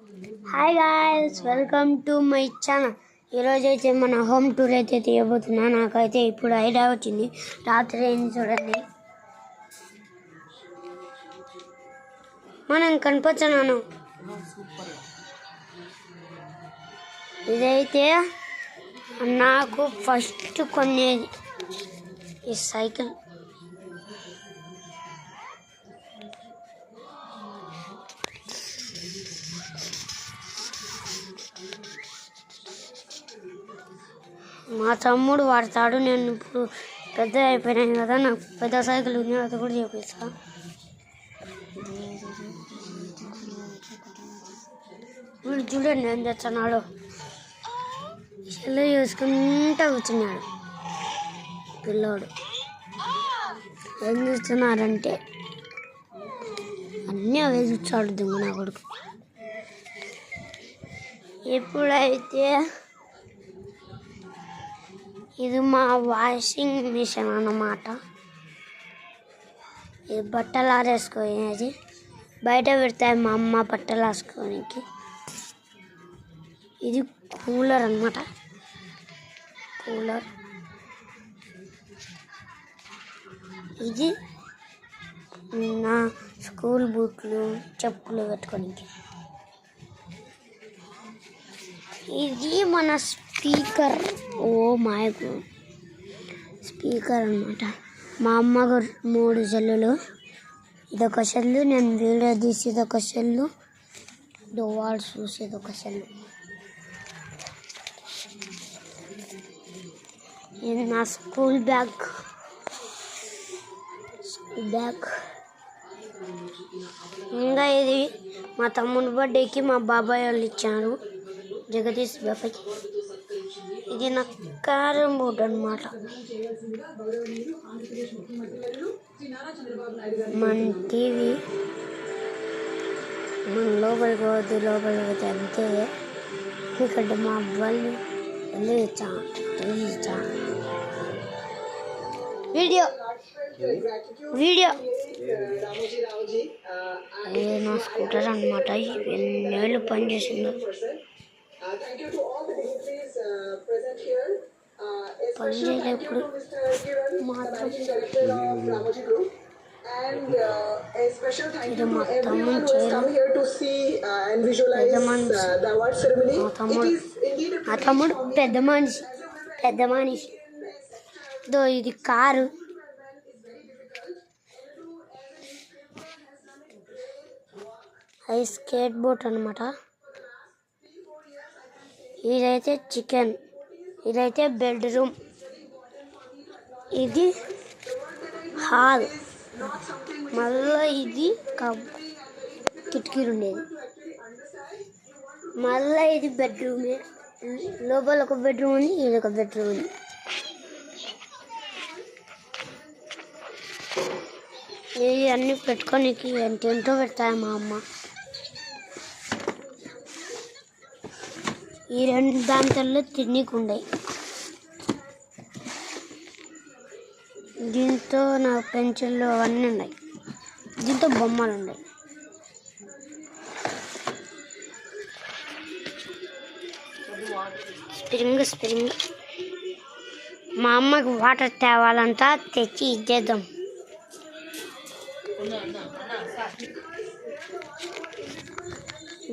Hi guys, welcome to my channel. ఈరోజు అయితే మన హోమ్ టూర్ అయితే తీయబోతున్నా. నాకైతే ఇప్పుడు ఐడియా వచ్చింది. రాత్రి అయింది చూడండి. మనం కనిపించను. ఇదైతే నాకు ఫస్ట్ కొనేది ఈ సైకిల్. మా తమ్ముడు వాడతాడు. నేను ఇప్పుడు పెద్ద అయిపోయినాను కదా, నాకు పెద్ద సైకిల్ ఉంది, అది కూడా చూపిస్తా. వీడు చూడండి ఏం తెస్తున్నాడు. చెల్లు చూసుకుంటా కూర్చున్నాడు పిల్లోడు. ఏం చూస్తున్నారంటే అన్నీ అవే చూచాడు దింగు నా కొడుకు. ఎప్పుడైతే ఇది మా వాషింగ్ మిషన్ అన్నమాట. ఇది బట్టలు ఆరేసుకునేది. బయట పెడతాయి మా అమ్మ బట్టలు వేసుకోనికి. ఇది కూలర్ అన్నమాట. కూలర్ ఇది నా స్కూల్ బూట్లు చెప్పులు పెట్టుకోనికి. ఇది మన speaker. Oh my god, speaker అన్నమాట. మా అమ్మకు 3 సెల్లులు. ఇదొక సెల్లు, నేను వీడియో తీసేది ఒక సెల్లు, వాళ్ళు చూసేది ఒక సెల్లు. ఇది నా స్కూల్ బ్యాగ్. ఇంకా ఇది మా తమ్ముడి బర్త్డేకి మా బాబాయ్ వాళ్ళు ఇచ్చారు, జగదీష్ బాబాయ్. ఇది నా క్యారమ్ బోర్డ్ అన్నమాట. మన టీవీ మన లోపలికి పోతే అంతే. ఇక్కడ మా అబ్బాయిలు వీడియో అదే నా స్కూటర్ అన్నమాట. ఎన్నేళ్ళు పనిచేసిందో. పనిచేసేటప్పుడు మాత్రం ఇది మా తమ్ముడు పెద్ద మనిషి. ఇది కారు. అది స్కేట్ బోర్డ్ అన్నమాట. ఇదైతే చికెన్. ఇదైతే బెడ్రూమ్. ఇది హాల్. మళ్ళీ ఇది కిటికీలు ఉండేది. మళ్ళీ ఇది బెడ్రూమే. లోపల ఒక బెడ్రూమ్ ఉంది, ఇది ఒక బెడ్రూమ్ ఉంది. ఇవి అన్నీ పెట్టుకోనికి ఎంతెంతో పెడతాయి మా అమ్మ. ఈ 2 దాంట్లో తిన్నీకుండాయి. దీంతో నా పెన్సిళ్ళు అవన్నీ ఉన్నాయి. దీంతో బొమ్మలు ఉన్నాయి. స్ప్రింగ్. మా అమ్మకి వాటర్ తేవాలంతా, తెచ్చి ఇచ్చేద్దాం.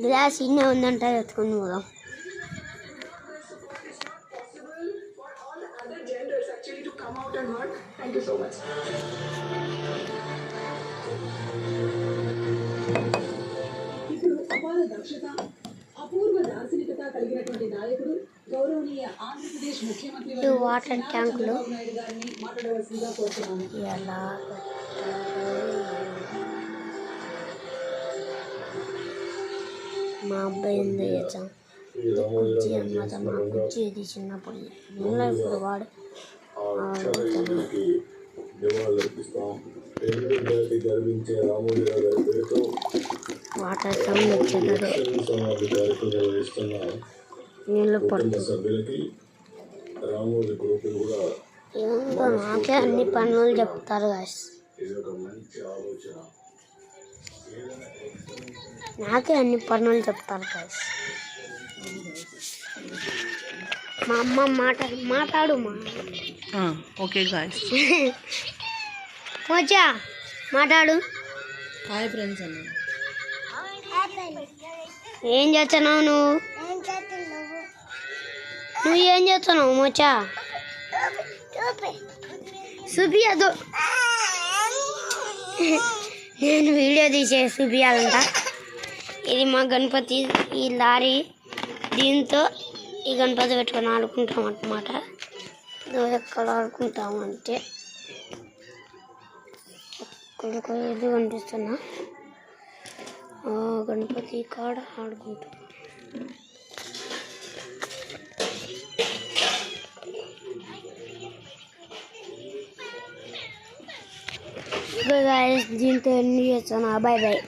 గ్లాస్ ఇన్నే ఉందంట, ఎత్తుకొని పోదాం. వాటర్ ట్యాంకులు ఎలా మా అబ్బాయి ఏందో చేసాం. కుర్చీ అన్నమాట. మా కుర్చీ ఇది చిన్నప్పుడు. మళ్ళీ ఇప్పుడు వాడు వాటర్ సౌండ్ వచ్చినాడు. నీళ్ళు పడుతుంది. నాకే అన్ని పనులు చెప్తారు గాయస్. నాకే అన్ని పనులు చెప్తారు గైస్. మా అమ్మ మాట్లాడు మా. Okay guys. మోచా మాట్లాడు. హాయ్ ఫ్రెండ్స్ అన్న. ఏం చేస్తున్నావు నువ్వు? ఏం చేస్తున్నావు మోచా? చూపియదు. నేను వీడియో తీసే చూపియాలంట. ఇది మా గణపతి, ఈ లారీ. దీంతో ఈ గణపతి పెట్టుకొని ఆడుకుంటాం అన్నమాట. ఎక్కడ ఆడుకుంటామంటే ఇక్కడ ఎదురు కనిపిస్తున్నా గణపతి కాడ ఆడుకుంటాం. దీంతో ఎన్ని చేస్తాను. Bye bye.